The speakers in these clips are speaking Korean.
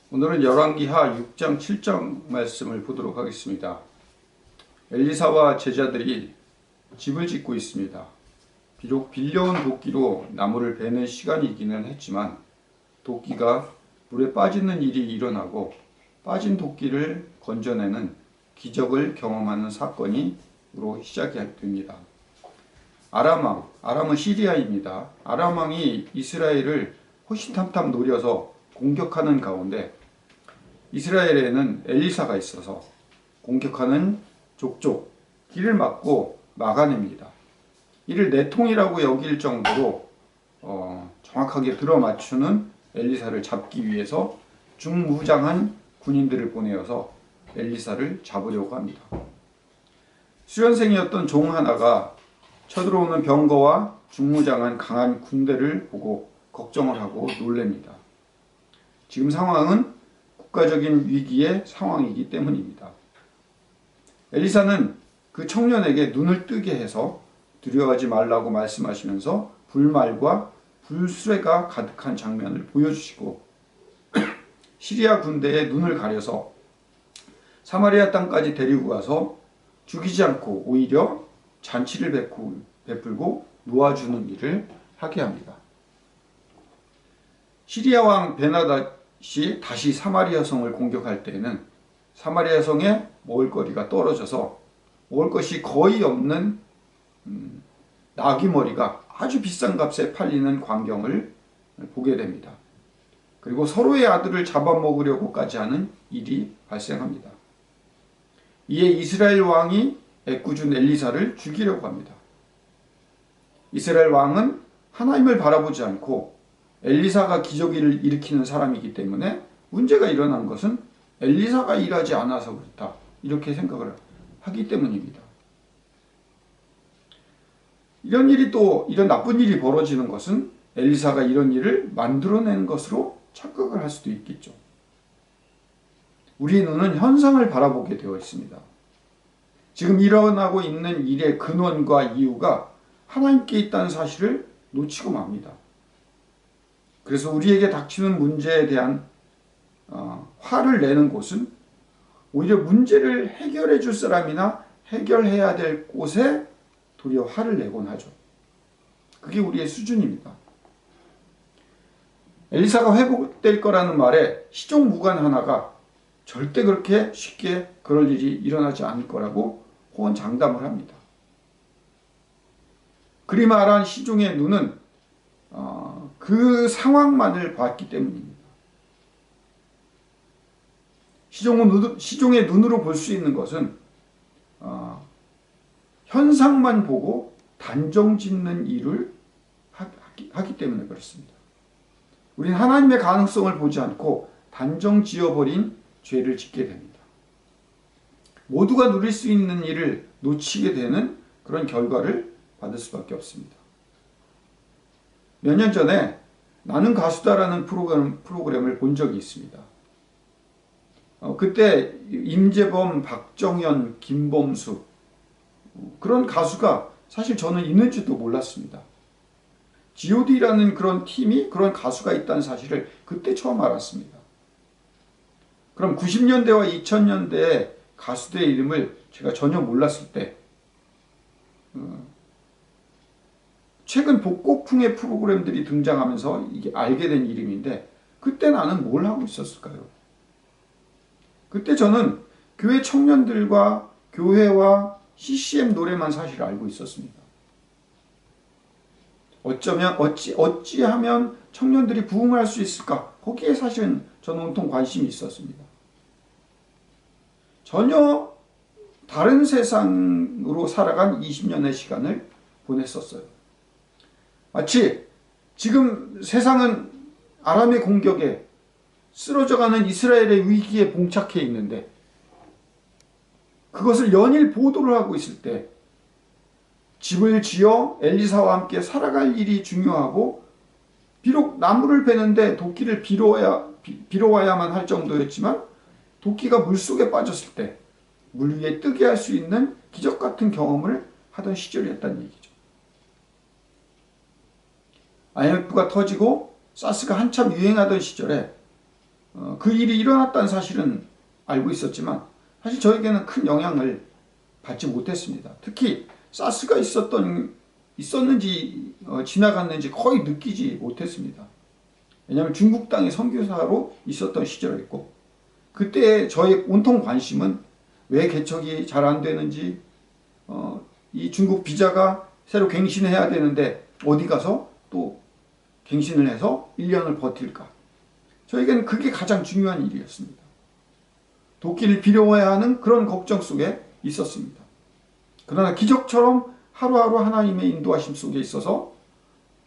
오늘은 열왕기하 6장 7장 말씀을 보도록 하겠습니다. 엘리사와 제자들이 집을 짓고 있습니다. 비록 빌려온 도끼로 나무를 베는 시간이기는 했지만 도끼가 물에 빠지는 일이 일어나고 빠진 도끼를 건져내는 기적을 경험하는 사건으로 시작이 됩니다. 아람은 시리아입니다. 아람 왕이 이스라엘을 호시탐탐 노려서 공격하는 가운데 이스라엘에는 엘리사가 있어서 공격하는 족족 길을 막고 막아냅니다. 이를 내통이라고 여길 정도로 정확하게 들어맞추는 엘리사를 잡기 위해서 중무장한 군인들을 보내어서 엘리사를 잡으려고 합니다. 수련생이었던 종 하나가 쳐들어오는 병거와 중무장한 강한 군대를 보고 걱정을 하고 놀랍니다. 지금 상황은 국가적인 위기의 상황이기 때문입니다. 엘리사는 그 청년에게 눈을 뜨게 해서 두려워하지 말라고 말씀하시면서 불말과 불수레가 가득한 장면을 보여주시고 시리아 군대의 눈을 가려서 사마리아 땅까지 데리고 가서 죽이지 않고 오히려 잔치를 베풀고 놓아주는 일을 하게 합니다. 시리아 왕 베나닷이 다시 사마리아 성을 공격할 때에는 사마리아 성에 먹을거리가 떨어져서 먹을 것이 거의 없는 나귀머리가 아주 비싼 값에 팔리는 광경을 보게 됩니다. 그리고 서로의 아들을 잡아먹으려고까지 하는 일이 발생합니다. 이에 이스라엘 왕이 애꿎은 엘리사를 죽이려고 합니다. 이스라엘 왕은 하나님을 바라보지 않고 엘리사가 기적을 일으키는 사람이기 때문에 문제가 일어난 것은 엘리사가 일하지 않아서 그렇다, 이렇게 생각을 하기 때문입니다. 이런 나쁜 일이 벌어지는 것은 엘리사가 이런 일을 만들어낸 것으로 착각을 할 수도 있겠죠. 우리 눈은 현상을 바라보게 되어 있습니다. 지금 일어나고 있는 일의 근원과 이유가 하나님께 있다는 사실을 놓치고 맙니다. 그래서 우리에게 닥치는 문제에 대한 화를 내는 곳은 오히려 문제를 해결해 줄 사람이나 해결해야 될 곳에 도리어 화를 내곤 하죠. 그게 우리의 수준입니다. 엘리사가 회복될 거라는 말에 시종무관 하나가 절대 그렇게 쉽게 그럴 일이 일어나지 않을 거라고 호언장담을 합니다. 그리 말한 시종의 눈은 그 상황만을 봤기 때문입니다. 시종의 눈으로 볼 수 있는 것은 현상만 보고 단정 짓는 일을 하기 때문에 그렇습니다. 우리는 하나님의 가능성을 보지 않고 단정 지어버린 죄를 짓게 됩니다. 모두가 누릴 수 있는 일을 놓치게 되는 그런 결과를 받을 수밖에 없습니다. 몇 년 전에 나는 가수다라는 프로그램을 본 적이 있습니다. 그때 임재범, 박정현, 김범수 그런 가수가 사실 저는 있는지도 몰랐습니다. G.O.D라는 그런 팀이, 그런 가수가 있다는 사실을 그때 처음 알았습니다. 그럼 90년대와 2000년대의 가수들의 이름을 제가 전혀 몰랐을 때 최근 복고풍의 프로그램들이 등장하면서 이게 알게 된 이름인데 그때 나는 뭘 하고 있었을까요? 그때 저는 교회 청년들과 교회와 CCM 노래만 사실 알고 있었습니다. 어찌하면 청년들이 부흥을 할 수 있을까? 거기에 사실은 저는 온통 관심이 있었습니다. 전혀 다른 세상으로 살아간 20년의 시간을 보냈었어요. 마치 지금 세상은 아람의 공격에 쓰러져가는 이스라엘의 위기에 봉착해 있는데 그것을 연일 보도를 하고 있을 때 집을 지어 엘리사와 함께 살아갈 일이 중요하고 비록 나무를 베는데 도끼를 빌어와야만 할 정도였지만 도끼가 물속에 빠졌을 때 물 위에 뜨게 할 수 있는 기적 같은 경험을 하던 시절이었다는 얘기죠. IMF가 터지고 사스가 한참 유행하던 시절에 그 일이 일어났다는 사실은 알고 있었지만 사실 저에게는 큰 영향을 받지 못했습니다. 특히 사스가 있었는지 지나갔는지 거의 느끼지 못했습니다. 왜냐하면 중국 땅에 선교사로 있었던 시절이었고, 그때 저의 온통 관심은 왜 개척이 잘 안 되는지, 이 중국 비자가 새로 갱신해야 되는데 어디 가서 또 갱신을 해서 1년을 버틸까. 저에게는 그게 가장 중요한 일이었습니다. 도끼를 빌어야 하는 그런 걱정 속에 있었습니다. 그러나 기적처럼 하루하루 하나님의 인도하심 속에 있어서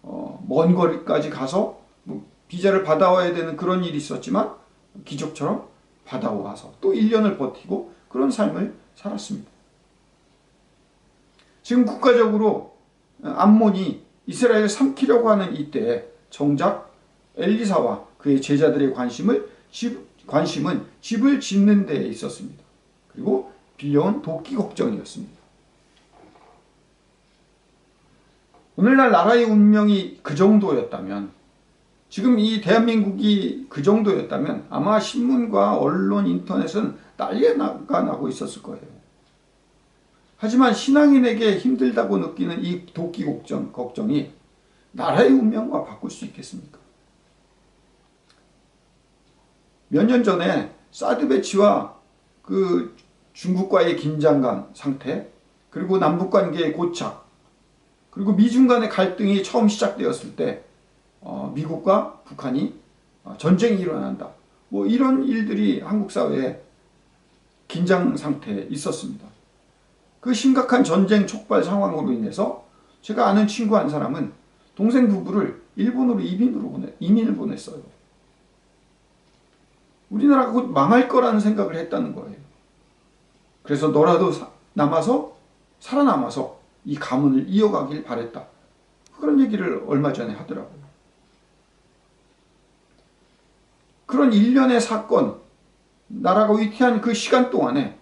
먼 거리까지 가서 비자를 받아와야 되는 그런 일이 있었지만 기적처럼 받아와서 또 1년을 버티고 그런 삶을 살았습니다. 지금 국가적으로 암몬이 이스라엘을 삼키려고 하는 이때에 정작 엘리사와 그의 제자들의 관심은 집을 짓는 데에 있었습니다. 그리고 빌려온 도끼 걱정이었습니다. 오늘날 나라의 운명이 그 정도였다면, 지금 이 대한민국이 그 정도였다면 아마 신문과 언론, 인터넷은 난리가 나고 있었을 거예요. 하지만 신앙인에게 힘들다고 느끼는 이 도끼 걱정이 나라의 운명과 바꿀 수 있겠습니까? 몇 년 전에 사드 배치와 그 중국과의 긴장감 상태, 그리고 남북 관계의 고착, 그리고 미중 간의 갈등이 처음 시작되었을 때 미국과 북한이 전쟁이 일어난다. 이런 일들이 한국 사회에 긴장 상태에 있었습니다. 그 심각한 전쟁 촉발 상황으로 인해서 제가 아는 친구 한 사람은 동생 부부를 일본으로 이민을 보냈어요. 우리나라가 곧 망할 거라는 생각을 했다는 거예요. 그래서 너라도 살아남아서 이 가문을 이어가길 바랬다. 그런 얘기를 얼마 전에 하더라고요. 그런 일련의 사건, 나라가 위태한 그 시간 동안에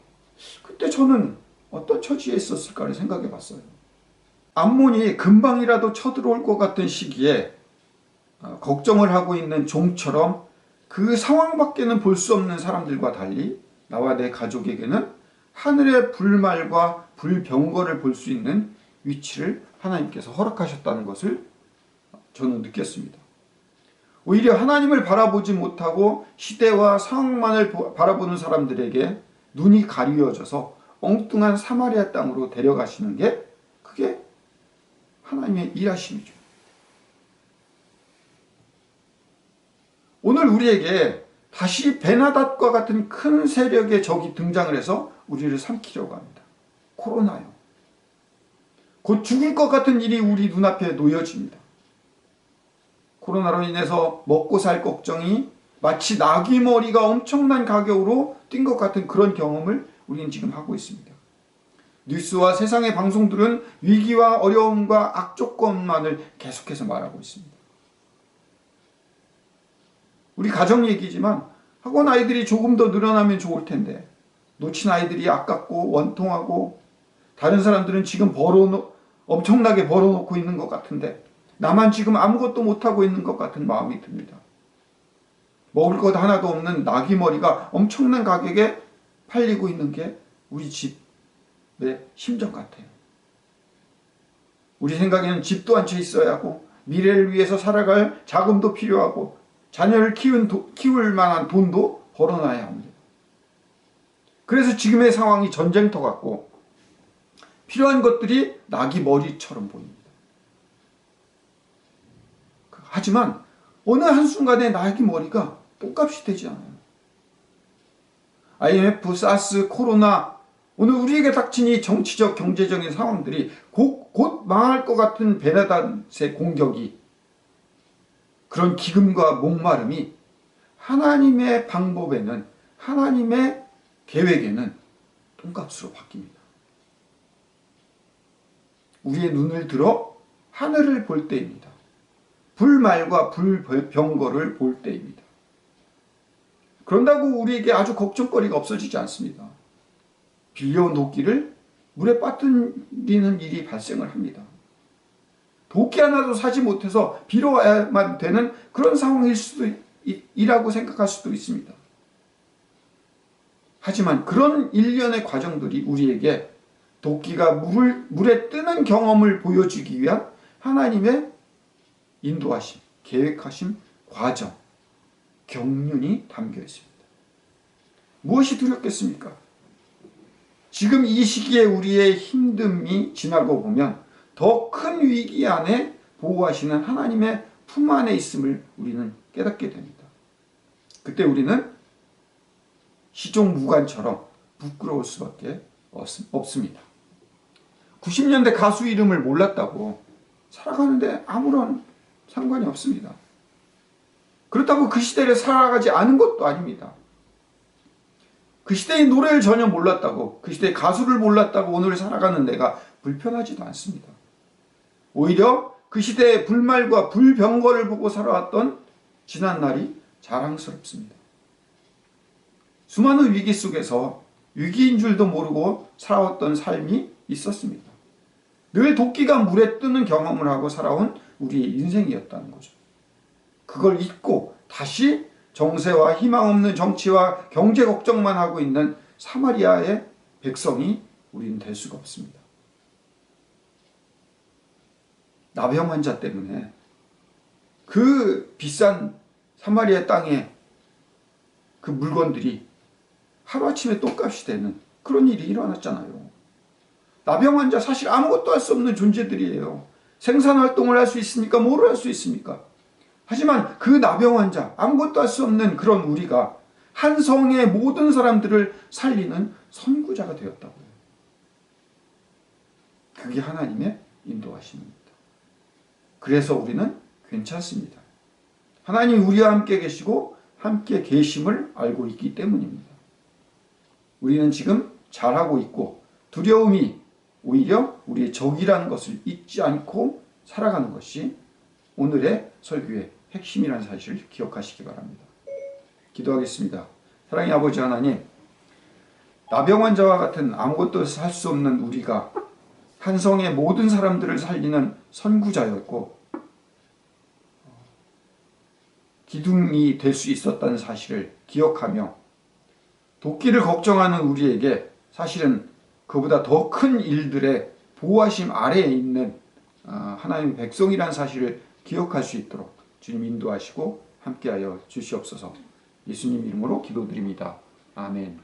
그때 저는 어떤 처지에 있었을까를 생각해 봤어요. 암몬이 금방이라도 쳐들어올 것 같은 시기에 걱정을 하고 있는 종처럼 그 상황밖에는 볼 수 없는 사람들과 달리 나와 내 가족에게는 하늘의 불말과 불병거를 볼 수 있는 위치를 하나님께서 허락하셨다는 것을 저는 느꼈습니다. 오히려 하나님을 바라보지 못하고 시대와 상황만을 바라보는 사람들에게 눈이 가리워져서 엉뚱한 사마리아 땅으로 데려가시는 게 그게 하나님의 일하심이죠. 오늘 우리에게 다시 베나닷과 같은 큰 세력의 적이 등장을 해서 우리를 삼키려고 합니다. 코로나요. 곧 죽을 것 같은 일이 우리 눈앞에 놓여집니다. 코로나로 인해서 먹고 살 걱정이 마치 나귀머리가 엄청난 가격으로 뛴 것 같은 그런 경험을 우리는 지금 하고 있습니다. 뉴스와 세상의 방송들은 위기와 어려움과 악조건만을 계속해서 말하고 있습니다. 우리 가정 얘기지만 학원 아이들이 조금 더 늘어나면 좋을 텐데 놓친 아이들이 아깝고 원통하고 다른 사람들은 지금 엄청나게 벌어놓고 있는 것 같은데 나만 지금 아무것도 못하고 있는 것 같은 마음이 듭니다. 먹을 것 하나도 없는 나귀머리가 엄청난 가격에 팔리고 있는 게 우리 집의 심정 같아요. 우리 생각에는 집도 한 채 있어야 하고 미래를 위해서 살아갈 자금도 필요하고 자녀를 키울 만한 돈도 벌어놔야 합니다. 그래서 지금의 상황이 전쟁터 같고 필요한 것들이 나귀머리처럼 보입니다. 하지만 어느 한순간에 나귀머리가 똥값이 되지 않아요. IMF, 사스, 코로나, 오늘 우리에게 닥친 이 정치적, 경제적인 상황들이 곧 망할 것 같은 베나닷의 공격이, 그런 기금과 목마름이 하나님의 방법에는, 하나님의 계획에는 똥값으로 바뀝니다. 우리의 눈을 들어 하늘을 볼 때입니다. 불말과 불병거를 볼 때입니다. 그런다고 우리에게 아주 걱정거리가 없어지지 않습니다. 빌려온 도끼를 물에 빠뜨리는 일이 발생을 합니다. 도끼 하나도 사지 못해서 빌어와야만 되는 그런 상황일 수도 일이라고 생각할 수도 있습니다. 하지만 그런 일련의 과정들이 우리에게 도끼가 물에 뜨는 경험을 보여주기 위한 하나님의 인도하심, 계획하심, 과정, 경륜이 담겨 있습니다. 무엇이 두렵겠습니까? 지금 이 시기에 우리의 힘듦이 지나고 보면 더 큰 위기 안에 보호하시는 하나님의 품 안에 있음을 우리는 깨닫게 됩니다. 그때 우리는 시종무관처럼 부끄러울 수밖에 없습니다. 90년대 가수 이름을 몰랐다고 살아가는데 아무런 상관이 없습니다. 그렇다고 그 시대를 살아가지 않은 것도 아닙니다. 그 시대의 노래를 전혀 몰랐다고, 그 시대의 가수를 몰랐다고 오늘 살아가는 내가 불편하지도 않습니다. 오히려 그 시대의 불말과 불병거를 보고 살아왔던 지난날이 자랑스럽습니다. 수많은 위기 속에서 위기인 줄도 모르고 살아왔던 삶이 있었습니다. 늘 도끼가 물에 뜨는 경험을 하고 살아온 우리의 인생이었다는 거죠. 그걸 잊고 다시 정세와 희망 없는 정치와 경제 걱정만 하고 있는 사마리아의 백성이 우리는 될 수가 없습니다. 나병 환자 때문에 그 비싼 사마리아 땅의 그 물건들이 하루아침에 똥값이 되는 그런 일이 일어났잖아요. 나병 환자 사실 아무것도 할 수 없는 존재들이에요. 생산활동을 할 수 있습니까? 뭐를 할 수 있습니까? 하지만 그 나병 환자, 아무것도 할 수 없는 그런 우리가 한 성의 모든 사람들을 살리는 선구자가 되었다고요. 그게 하나님의 인도하심입니다. 그래서 우리는 괜찮습니다. 하나님이 우리와 함께 계시고 함께 계심을 알고 있기 때문입니다. 우리는 지금 잘하고 있고 두려움이 오히려 우리의 적이라는 것을 잊지 않고 살아가는 것이 오늘의 설교의 핵심이라는 사실을 기억하시기 바랍니다. 기도하겠습니다. 사랑의 아버지 하나님, 나병 환자와 같은 아무것도 할 수 없는 우리가 한 성의 모든 사람들을 살리는 선구자였고 기둥이 될 수 있었다는 사실을 기억하며 도끼를 걱정하는 우리에게 사실은 그보다 더 큰 일들의 보호하심 아래에 있는 하나님의 백성이라는 사실을 기억할 수 있도록 주님 인도하시고 함께하여 주시옵소서. 예수님 이름으로 기도드립니다. 아멘.